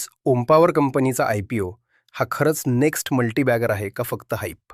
खरोखरच ओमपावर कंपनीचा IPO हा खरंच नेक्स्ट मल्टीबॅगर आहे का फक्त हाईप?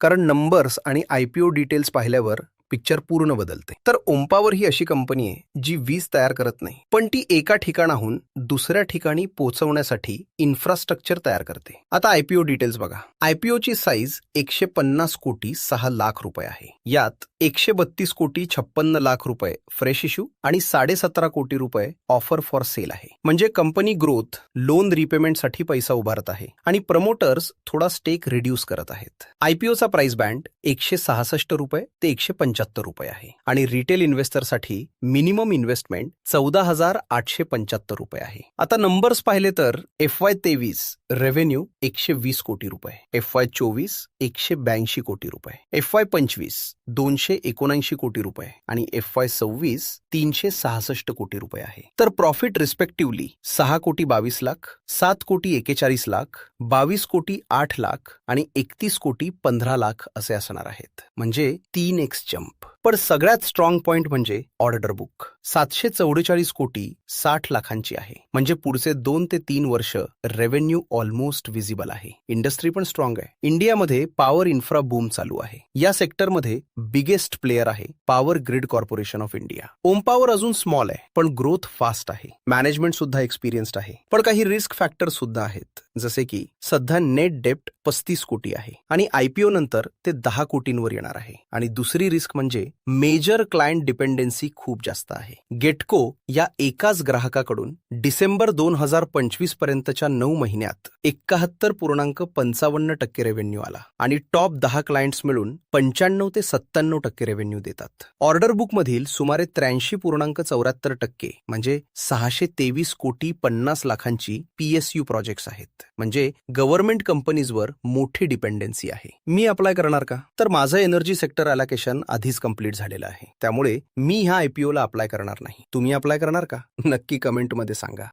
कारण नंबर्स आणि IPO डिटेल्स पाहिल्यावर पिक्चर पूर्ण बदलते. तर ओमपावर ही अशी कंपनी आहे जी वीज तयार करत नाही, पण ती एका ठिकाणाहून दुसऱ्या ठिकाणी पोहोचवण्यासाठी इन्फ्रास्ट्रक्चर तयार करते. आता IPO डिटेल्स बघा. IPOची साईज 150 कोटी 6 लाख रुपये आहे. यात 132 कोटी 56 लाख रुपये फ्रेश इश्यू आणि 17.5 कोटी रुपये ऑफर फॉर सेल आहे. म्हणजे कंपनी ग्रोथ, लोन रिपेमेंटसाठी पैसा उभारत आहे आणि प्रमोटर्स थोडा स्टेक रिड्यूस करत आहेत. IPOचा प्राइस बँड 166 रुपये ते 175 रुपये आहे आणि रिटेल इन्व्हेस्टरसाठी मिनिमम इन्व्हेस्टमेंट 14,875 रुपये आहे. आता नंबर्स पाहिले तर FY23 रेव्हेन्यू 120 कोटी रुपये, FY24 182 कोटी रुपये, FY25 279 कोटी रुपये आणि FY26 366 कोटी रुपये आहे. तर प्रॉफिट रिस्पेक्टिव्हली 6 कोटी 22 लाख, 7 कोटी 41 लाख, 22 कोटी 8 लाख आणि 31 कोटी 15 लाख असे असणार आहेत. म्हणजे 3x जंप. पण सगळ्यात स्ट्रॉंग पॉइंट म्हणजे ऑर्डर बुक 744 कोटी 60 लाखांची आहे. म्हणजे पुढचे 2 ते 3 वर्ष रेव्हेन्यू ऑलमोस्ट विजिबल आहे. इंडस्ट्री पण स्ट्रॉंग आहे. इंडियामध्ये पॉवर इन्फ्रा बूम चालू आहे. या सेक्टरमध्ये बिगेस्ट प्लेयर आहे Power Grid Corporation of India. ओमपावर अजून स्मॉल आहे पण ग्रोथ फास्ट आहे. मॅनेजमेंट सुद्धा एक्सपिरियन्स्ड आहे. पण काही रिस्क फॅक्टर सुद्धा आहेत, जसे की सध्या नेट डेप्ट 35 कोटी आहे आणि IPO नंतर ते 10 कोटींवर येणार आहे. आणि दुसरी रिस्क म्हणजे मेजर क्लायंट डिपेंडन्सी खूप जास्त आहे. गेटको या एकाच ग्राहकाकडून डिसेंबर 2025 पर्यंतच्या 9 महिन्यात 71.55% रेव्हेन्यू आला आणि टॉप 10 क्लायंट्स मिळून 95 ते 97% रेव्हेन्यू देतात. ऑर्डर बुक मधील सुमारे 83.74% म्हणजे 623 कोटी 50 लाखांची PSU प्रोजेक्ट्स आहेत. म्हणजे गव्हर्नमेंट कंपनीजवर मोठी डिपेंडन्सी आहे. मी अप्लाय करणार का? तर माझं एनर्जी सेक्टर अलोकेशन आधीच कंप्लीट झालेलं आहे, त्यामुळे मी ह्या IPO ला अप्लाय करणार नाही. तुम्ही अप्लाय करणार का? नक्की कमेंटमध्ये सांगा.